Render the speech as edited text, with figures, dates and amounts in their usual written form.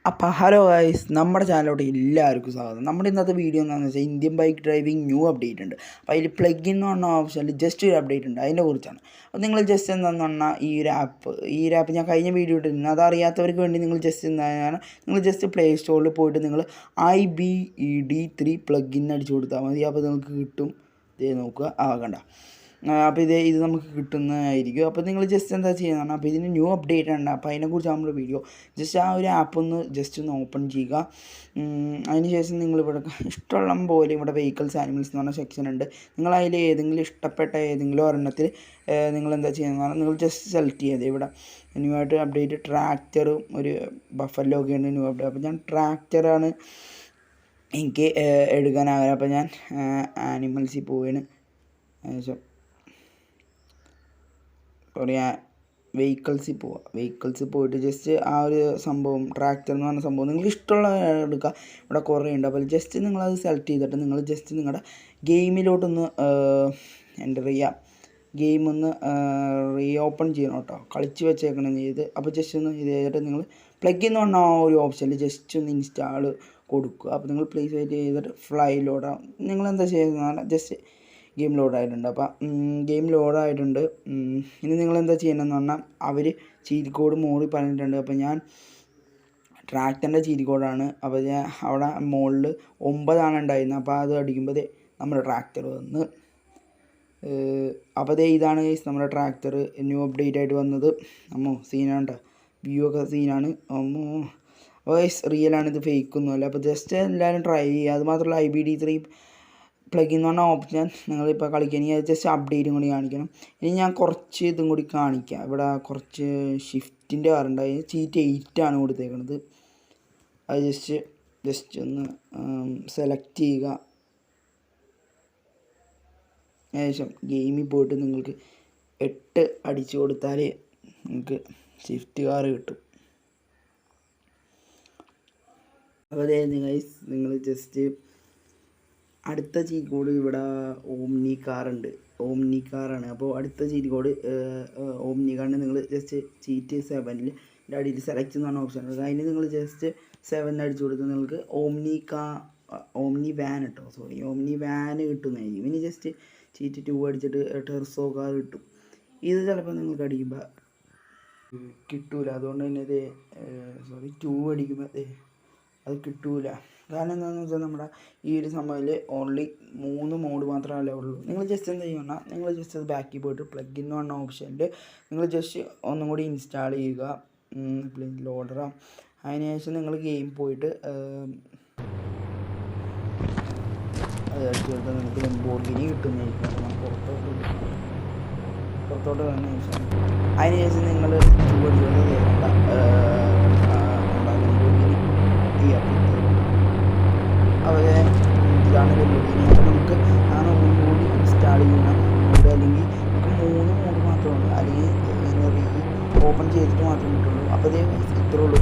അപ്പോൾ hello guys, നമ്മുടെ ചാനലിലോട്ട് എല്ലാവർക്കും സ്വാഗതം. നമ്മുടെ ഇന്നത്തെ വീഡിയോ എന്താണെന്ന് വെച്ചാൽ Indian bike driving new update ഉണ്ട്. അപ്പോൾ അതിൽ പ്ലഗ് ഇൻ എന്ന് പറഞ്ഞ ഓപ്ഷനിൽ ജസ്റ്റ് ഒരു അപ്ഡേറ്റ് ഉണ്ട്, അതിനെ കുറിച്ചാണ്. അപ്പോൾ നിങ്ങൾ ജസ്റ്റ് എന്താണെന്ന് പറഞ്ഞാൽ ഈ ഒരു ആപ്പ് ഞാൻ കഴിഞ്ഞ വീഡിയോ ഇട്ടിരുന്നു. അതറിയാത്തവർക്ക് വേണ്ടി നിങ്ങൾ ജസ്റ്റ് എന്താണ്, നിങ്ങൾ ജസ്റ്റ് പ്ലേ സ്റ്റോറിൽ പോയിട്ട് നിങ്ങൾ IBED3 പ്ലഗ് ഇൻ അടിച്ചു കൊടുത്താൽ മതി. അപ്പോൾ നിങ്ങൾക്ക് കിട്ടും. ഇതേ നോക്കുക, കണ്ട. അപ്പോൾ ഇത് നമുക്ക് കിട്ടുന്നതായിരിക്കും. അപ്പോൾ നിങ്ങൾ ജസ്റ്റ് എന്താ ചെയ്യുന്നതാണ്, അപ്പോൾ ഇതിന് ന്യൂ അപ്ഡേറ്റ് ഉണ്ട്. അപ്പോൾ അതിനെക്കുറിച്ച് നമ്മുടെ വീഡിയോ ജസ്റ്റ് ആ ഒരു ആപ്പ് ഒന്ന് ഓപ്പൺ ചെയ്യുക. അതിനുശേഷം നിങ്ങളിവിടെ ഇഷ്ടമുള്ള പോലെ ഇവിടെ വെഹിക്കിൾസ് ആനിമൽസ് എന്ന് പറഞ്ഞ സെക്ഷൻ ഉണ്ട്. നിങ്ങൾ അതിൽ ഏതെങ്കിലും ഇഷ്ടപ്പെട്ട ഏതെങ്കിലും ഒരെണ്ണത്തിൽ നിങ്ങൾ എന്താ ചെയ്യുന്നതാണ്, നിങ്ങൾ ജസ്റ്റ് സെലക്ട് ചെയ്ത് ഇവിടെ ന്യൂ ആയിട്ട് അപ്ഡേറ്റ് ട്രാക്ടറും ഒരു ബഫല്ലോ ഒക്കെ ഉണ്ട് ന്യൂ അപ്ഡേറ്റ്. അപ്പോൾ ഞാൻ ട്രാക്ടറാണ് എനിക്ക് എടുക്കാനാകുക. അപ്പോൾ ഞാൻ ആനിമൽസിൽ പോവുകയാണ്. വെഹിക്കിൾസിൽ പോയിട്ട് ജസ്റ്റ് ആ ഒരു സംഭവം ട്രാക്ടർ എന്ന് പറഞ്ഞ സംഭവം നിങ്ങൾക്ക് ഇഷ്ടമുള്ള എടുക്കുക. ഇവിടെ കുറേ ഉണ്ട്. അപ്പോൾ ജസ്റ്റ് നിങ്ങളത് സെലക്ട് ചെയ്തിട്ട് നിങ്ങൾ ജസ്റ്റ് നിങ്ങളുടെ ഗെയിമിലോട്ടൊന്ന് എൻ്റർ ചെയ്യുക. ഗെയിം ഒന്ന് റീഓപ്പൺ ചെയ്യണം കേട്ടോ, കളിച്ച് വെച്ചേക്കണം ചെയ്ത്. അപ്പോൾ ജസ്റ്റ് ഒന്ന് ഇത് ചെയ്തിട്ട് നിങ്ങൾ പ്ലഗ് എന്ന് പറഞ്ഞ ആ ഒരു ഓപ്ഷനിൽ ജസ്റ്റ് ഒന്ന് ഇൻസ്റ്റാൾ കൊടുക്കുക. അപ്പോൾ നിങ്ങൾ പ്ലേസ് ചെയ്തിട്ട് ഫ്ലൈ ലോഡാകും. നിങ്ങളെന്താ ചെയ്യുന്നതാണ്, ജസ്റ്റ് ഗെയിം ലോഡായിട്ടുണ്ട്. അപ്പം ഗെയിം ലോഡായിട്ടുണ്ട്. ഇനി നിങ്ങളെന്താ ചെയ്യണമെന്ന് പറഞ്ഞാൽ അവർ ചീറ്റ് കോഡ് മോറിൽ പറഞ്ഞിട്ടുണ്ട്. അപ്പോൾ ഞാൻ ട്രാക്ടറിൻ്റെ ചീറ്റ് കോഡാണ്. അപ്പോൾ ഞാൻ അവിടെ മുകളിൽ 9 ഉണ്ടായിരുന്നത്. അപ്പോൾ അത് അടിക്കുമ്പോൾ നമ്മുടെ ട്രാക്ടർ വന്ന്. അപ്പോൾ ഇതാണ് നമ്മുടെ ട്രാക്ടർ ന്യൂ അപ്ഡേറ്റ് ആയിട്ട് വന്നത്. സീനാണ് കേട്ടോ, വ്യൂ ഒക്കെ സീനാണ്. അപ്പോൾ റിയലാണ്, ഇത് ഫേക്കൊന്നുമല്ല. അപ്പോൾ ജസ്റ്റ് എല്ലാവരും ട്രൈ ചെയ്യുക. അതുമാത്രമല്ല IBED3 പ്ലഗ് ഇൻ എന്ന് പറഞ്ഞ ഓപ്ഷൻ നിങ്ങളിപ്പോൾ കളിക്കുകയാണെങ്കിൽ അത് ജസ്റ്റ് അപ്ഡേറ്റും കൂടി കാണിക്കണം. ഇനി ഞാൻ കുറച്ച് ഇതും കൂടി കാണിക്കാം. ഇവിടെ കുറച്ച് ഷിഫ്റ്റിൻ്റെ കാറുണ്ട്, അതിന് ചീറ്റ് 8 കൊടുത്തേക്കുന്നത്. അത് ജസ്റ്റ് ഒന്ന് സെലക്ട് ചെയ്യുക. ഏകദേശം ഗെയിമിൽ പോയിട്ട് നിങ്ങൾക്ക് 8 അടിച്ചു കൊടുത്താൽ നിങ്ങൾക്ക് ഷിഫ്റ്റ് കാർ കിട്ടും. അപ്പോൾ നിങ്ങൾ ജസ്റ്റ് അടുത്ത ചീറ്റ് കോഡ് ഇവിടെ ഓംനി കാറാണ്. അപ്പോൾ അടുത്ത ചീറ്റ് കോഡ് ഓംനി കാറിന് നിങ്ങൾ ജസ്റ്റ് ചീറ്റ് 7 അടിയിൽ സെലക്ട് എന്ന് പറഞ്ഞ ഓപ്ഷൻ ഉണ്ട്. അതിന് നിങ്ങൾ ജസ്റ്റ് 7 അടിച്ചു കൊടുത്ത് നിങ്ങൾക്ക് ഓംനി വാൻ കിട്ടുന്നതായിരിക്കും. ഇനി ജസ്റ്റ് ചീറ്റ് 2 അടിച്ചിട്ട് ടെർസോ കാർ കിട്ടും. ഇത് ചിലപ്പോൾ നിങ്ങൾക്ക് അടിക്കുമ്പോൾ കിട്ടൂല. അതുകൊണ്ട് തന്നെ 2 അടിക്കുമ്പോൾ അത് കിട്ടൂല. കാരണം എന്താണെന്ന് വെച്ചാൽ നമ്മുടെ ഈ ഒരു സംഭവത്തിൽ ഓൺലി 3 മോഡ് മാത്രമല്ലേ ഉള്ളൂ. നിങ്ങൾ ജസ്റ്റ് എന്താ ചെയ്യുക, നിങ്ങൾ ജസ്റ്റ് അത് ബാക്കിൽ പോയിട്ട് പ്ലഗ് ഇൻ എന്ന് പറഞ്ഞ ഓപ്ഷനിൽ നിങ്ങൾ ജസ്റ്റ് ഒന്നും കൂടി ഇൻസ്റ്റാൾ ചെയ്യുക. ലോഡറാം. അതിനുശേഷം നിങ്ങൾ ഗെയിം പോയിട്ട് അത് അടിച്ചു കൊടുത്താൽ നിങ്ങൾക്ക് ലംബോർഗിനി കിട്ടുന്നതായിരിക്കും. പുറത്തോട്ട് വന്ന ശേഷം അതിനുശേഷം നിങ്ങൾ അവരെ ഇതാണ് ലംബോർഗിനി. അപ്പോൾ നമുക്ക് അങ്ങനെ ഒന്നും കൂടി ഇൻസ്റ്റാൾ ചെയ്യണം. അല്ലെങ്കിൽ നമുക്ക് 3 മോഡ് മാത്രമേ ഉള്ളൂ, അല്ലെങ്കിൽ ഓപ്പൺ ചെയ്തിട്ട് മാത്രമേ കിട്ടുള്ളൂ. അപ്പോൾ ഇത്രേ ഉള്ളൂ.